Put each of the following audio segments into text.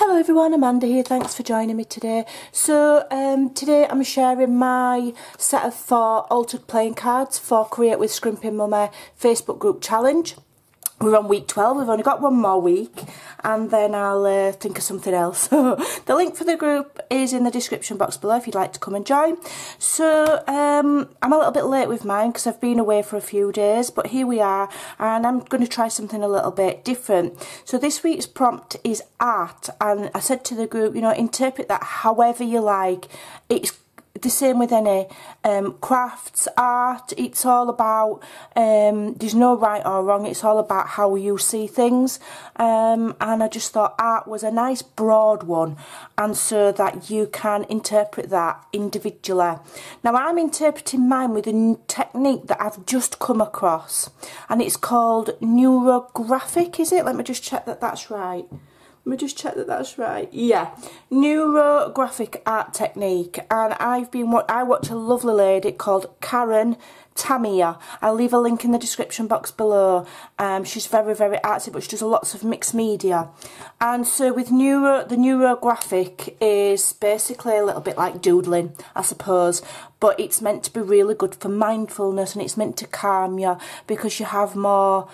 Hello everyone, Amanda here, thanks for joining me today. So today I'm sharing my set of 4 altered playing cards for Create with Scrimpingmommy Facebook group challenge. We're on week 12, we've only got one more week and then I'll think of something else. The link for the group is in the description box below if you'd like to come and join. So I'm a little bit late with mine because I've been away for a few days, but here we are and I'm going to try something a little bit different. So this week's prompt is art, and I said to the group, you know, interpret that however you like. It's the same with any crafts, art. It's all about, there's no right or wrong, it's all about how you see things, and I just thought art was a nice broad one, and so that you can interpret that individually. Now I'm interpreting mine with a technique that I've just come across, and it's called Neurographic, is it? Let me just check that that's right. Yeah, Neurographic art technique, and I watch a lovely lady called Karen Tamia. I'll leave a link in the description box below. She's very, very artsy, but she does lots of mixed media. And so with the Neurographic is basically a little bit like doodling, I suppose, but it's meant to be really good for mindfulness, and it's meant to calm you because you have more.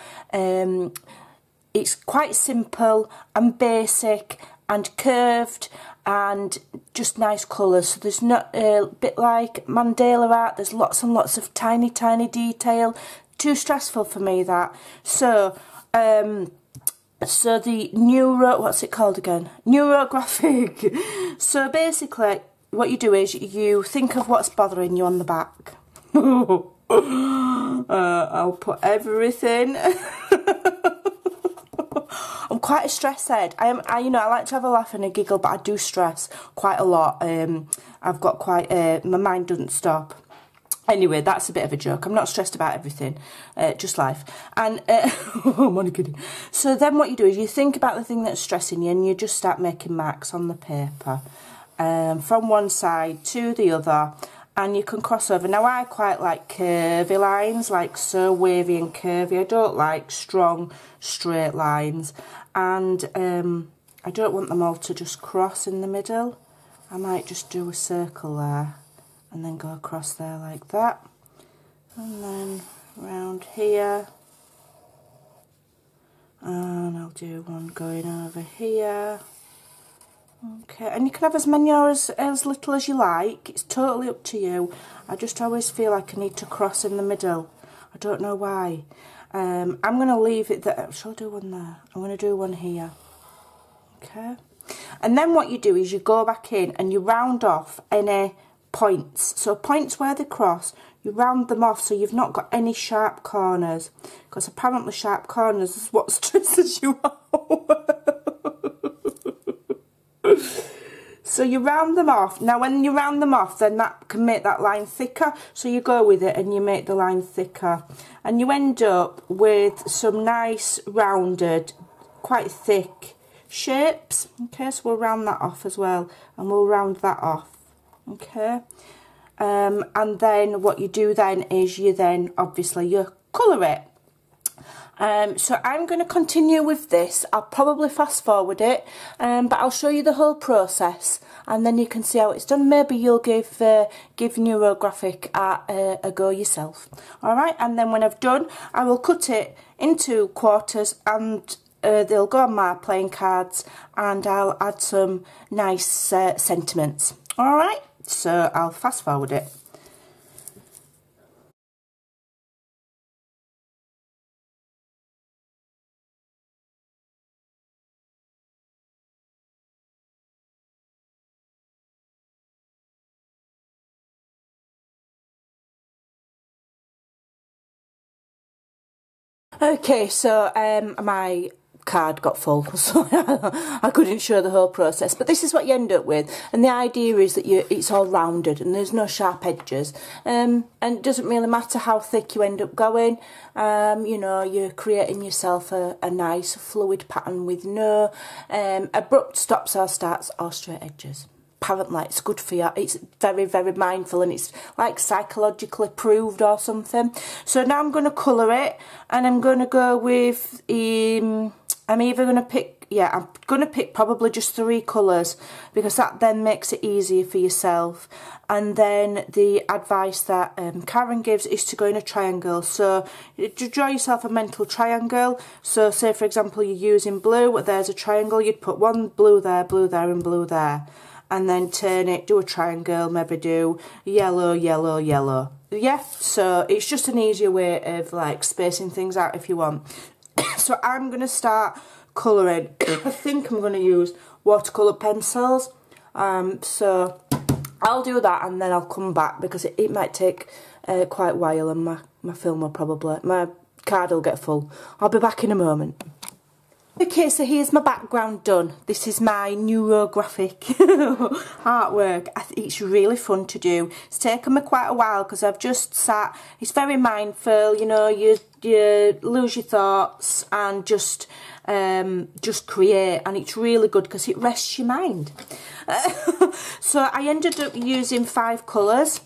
It's quite simple and basic and curved and just nice colours. So there's not a bit like mandala art. There's lots and lots of tiny, tiny detail. Too stressful for me, that. So, so the what's it called again? Neurographic. So basically, what you do is you think of what's bothering you on the back. I'll put everything. I'm quite a stress head. I like to have a laugh and a giggle, but I do stress quite a lot. I've got quite my mind doesn't stop. Anyway, that's a bit of a joke. I'm not stressed about everything, just life. And I'm only kidding. So then what you do is you think about the thing that's stressing you, and you just start making marks on the paper, from one side to the other. And you can cross over. Now I quite like curvy lines, like so wavy and curvy. I don't like strong straight lines, and I don't want them all to just cross in the middle. I might just do a circle there and then go across there like that, and then round here, and I'll do one going over here. Okay, and you can have as many or as little as you like. It's totally up to you. I just always feel like I need to cross in the middle. I don't know why. I'm going to leave it there. Shall I do one there? I'm going to do one here. Okay. And then what you do is you go back in and you round off any points. So points where they cross, you round them off so you've not got any sharp corners. Because apparently sharp corners is what stresses you out. So you round them off. Now when you round them off, then that can make that line thicker. So you go with it and you make the line thicker. And you end up with some nice rounded, quite thick shapes. Okay, so we'll round that off as well. And we'll round that off. Okay. And then what you do then is you colour it. So I'm going to continue with this. I'll probably fast forward it, but I'll show you the whole process and then you can see how it's done. Maybe you'll give Neurographic a go yourself. Alright, and then when I've done, I will cut it into quarters and they'll go on my playing cards, and I'll add some nice sentiments. Alright, so I'll fast forward it. Okay, so my card got full, so I couldn't show the whole process, but this is what you end up with, and the idea is that it's all rounded and there's no sharp edges, and it doesn't really matter how thick you end up going. You know, you're creating yourself a nice fluid pattern with no abrupt stops or starts or straight edges. Apparently it's good for you. It's very, very mindful, and it's like psychologically proved or something. So now I'm going to colour it, and I'm going to go with I'm either going to pick, yeah, I'm going to pick probably just 3 colours, because that then makes it easier for yourself. And then the advice that Karen gives is to go in a triangle. So to draw yourself a mental triangle. So say for example you're using blue, there's a triangle, you'd put one blue there and blue there. And then turn it, do a triangle, maybe do yellow, yellow, yellow. Yeah, so it's just an easier way of like spacing things out if you want. So I'm going to start colouring. I think I'm going to use watercolour pencils. So I'll do that and then I'll come back, because it might take quite a while, and my film will probably, my card will get full. I'll be back in a moment. Okay, so here's my background done. This is my Neurographic artwork. It's really fun to do. It's taken me quite a while because I've just sat, it's very mindful, you know, you lose your thoughts and just create, and it's really good because it rests your mind. So I ended up using 5 colours.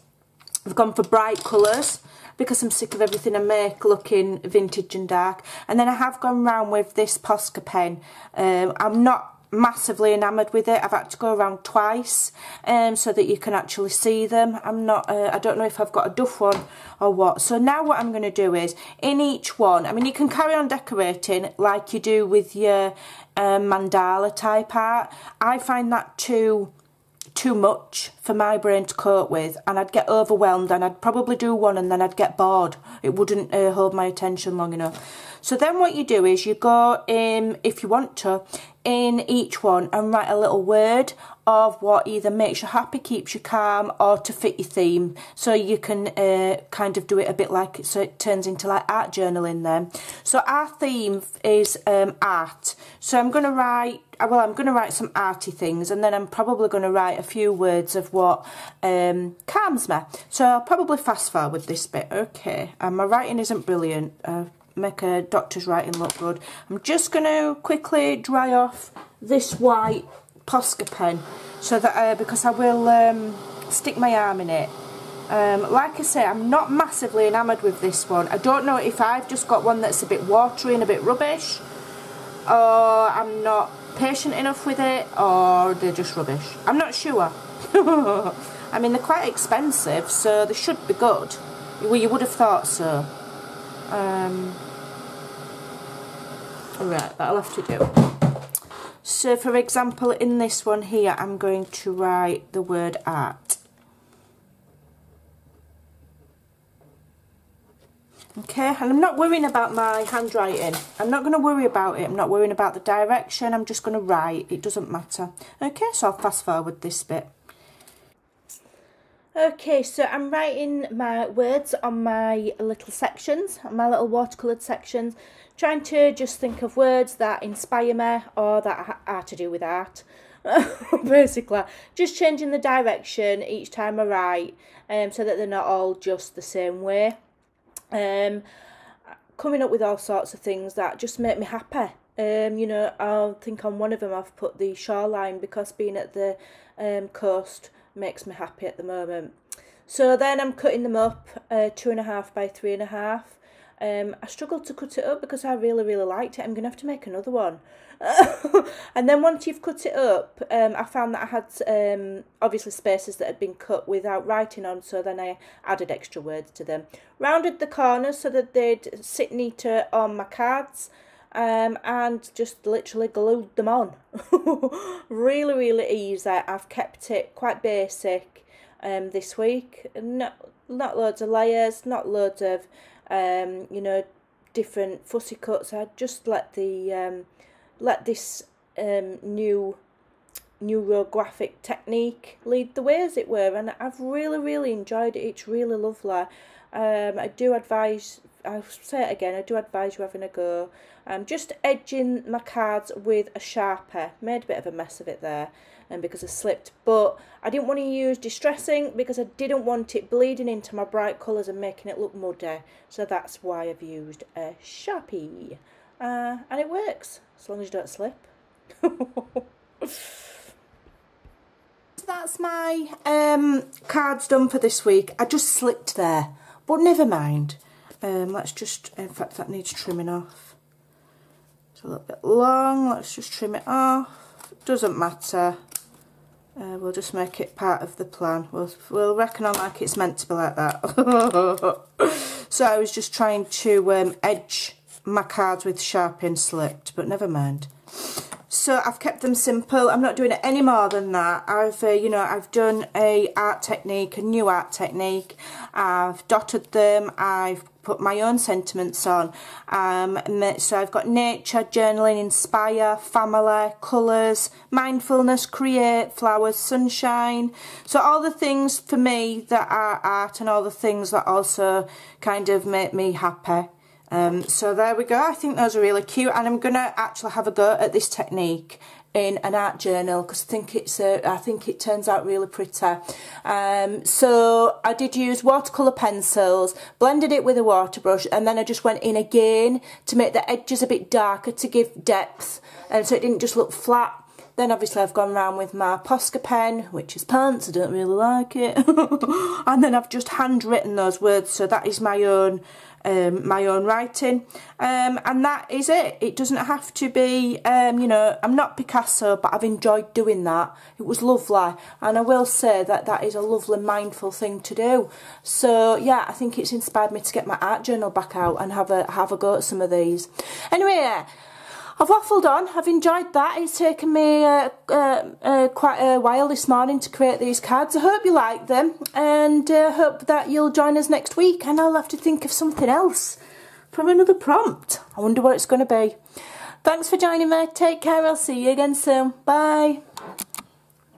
I've gone for bright colours, because I'm sick of everything I make looking vintage and dark. And then I have gone round with this Posca pen. I'm not massively enamoured with it. I've had to go around twice so that you can actually see them. I don't know if I've got a duff one or what. So now what I'm going to do is, in each one, I mean, you can carry on decorating like you do with your mandala type art. I find that too much for my brain to cope with, and I'd get overwhelmed, and I'd probably do one and then I'd get bored. It wouldn't hold my attention long enough. So then what you do is you go in, if you want to, in each one and write a little word of what either makes you happy, keeps you calm, or to fit your theme. So you can kind of do it a bit like, so it turns into like art journaling then. So our theme is art. So I'm going to write, well, I'm going to write some arty things, and then I'm probably going to write a few words of what calms me. So I'll probably fast forward this bit. Okay, my writing isn't brilliant. Make a doctor's writing look good. I'm just going to quickly dry off this white Posca pen, so that because I will stick my arm in it. Like I say, I'm not massively enamoured with this one. I don't know if I've just got one that's a bit watery and a bit rubbish, or I'm not patient enough with it, or they're just rubbish. I'm not sure. I mean, they're quite expensive, so they should be good. Well, you would have thought so. Right, that'll have to do. So for example, in this one here, I'm going to write the word art. Okay, and I'm not worrying about my handwriting. I'm not going to worry about it. I'm not worrying about the direction. I'm just going to write. It doesn't matter. Okay, so I'll fast forward this bit. Okay, so I'm writing my words on my little sections, on my little watercoloured sections, trying to just think of words that inspire me or that are to do with art. Basically, just changing the direction each time I write, so that they're not all just the same way. Coming up with all sorts of things that just make me happy. You know, I'll think on one of them I've put the shoreline, because being at the coast makes me happy at the moment. So then I'm cutting them up 2.5 by 3.5. I struggled to cut it up because I really liked it. I'm gonna have to make another one. And then once you've cut it up, I found that I had obviously spaces that had been cut without writing on, so then I added extra words to them. Rounded the corners so that they'd sit neater on my cards. And just literally glued them on. really easy. I've kept it quite basic this week. Not loads of layers, not loads of you know, different fussy cuts. I just let the let this new Neurographic technique lead the way, as it were, and I've really enjoyed it. It's really lovely. I do advise, I'll say it again, I do advise you having a go. I'm just edging my cards with a Sharpie. Made a bit of a mess of it there, and because I slipped, but I didn't want to use distressing because I didn't want it bleeding into my bright colours and making it look muddy, so that's why I've used a Sharpie, and it works as long as you don't slip. That's my cards done for this week. I just slipped there, but never mind. Let's just, in fact that needs trimming off. It's a little bit long. Let's just trim it off. Doesn't matter. We'll just make it part of the plan. We'll reckon on like it's meant to be like that. So I was just trying to edge my cards with Sharpie and slipped, but never mind. So I've kept them simple. I'm not doing it any more than that. I've done a new art technique. I've dotted them. I've put my own sentiments on. So I've got nature, journaling, inspire, family, colours, mindfulness, create, flowers, sunshine. So all the things for me that are art and all the things that also kind of make me happy. So there we go. I think those are really cute, and I'm gonna actually have a go at this technique in an art journal because I think it turns out really pretty. So I did use watercolour pencils, blended it with a water brush, and then I just went in again to make the edges a bit darker to give depth, and so it didn't just look flat. Then obviously I've gone around with my Posca pen, which is pants, I don't really like it. And then I've just handwritten those words, so that is my own writing. And that is it. It doesn't have to be, I'm not Picasso, but I've enjoyed doing that. It was lovely. And I will say that that is a lovely, mindful thing to do. So yeah, I think it's inspired me to get my art journal back out and have a go at some of these. Anyway, I've waffled on. I've enjoyed that. It's taken me quite a while this morning to create these cards. I hope you like them, and hope that you'll join us next week, and I'll have to think of something else from another prompt. I wonder what it's going to be. Thanks for joining me. Take care. I'll see you again soon. Bye.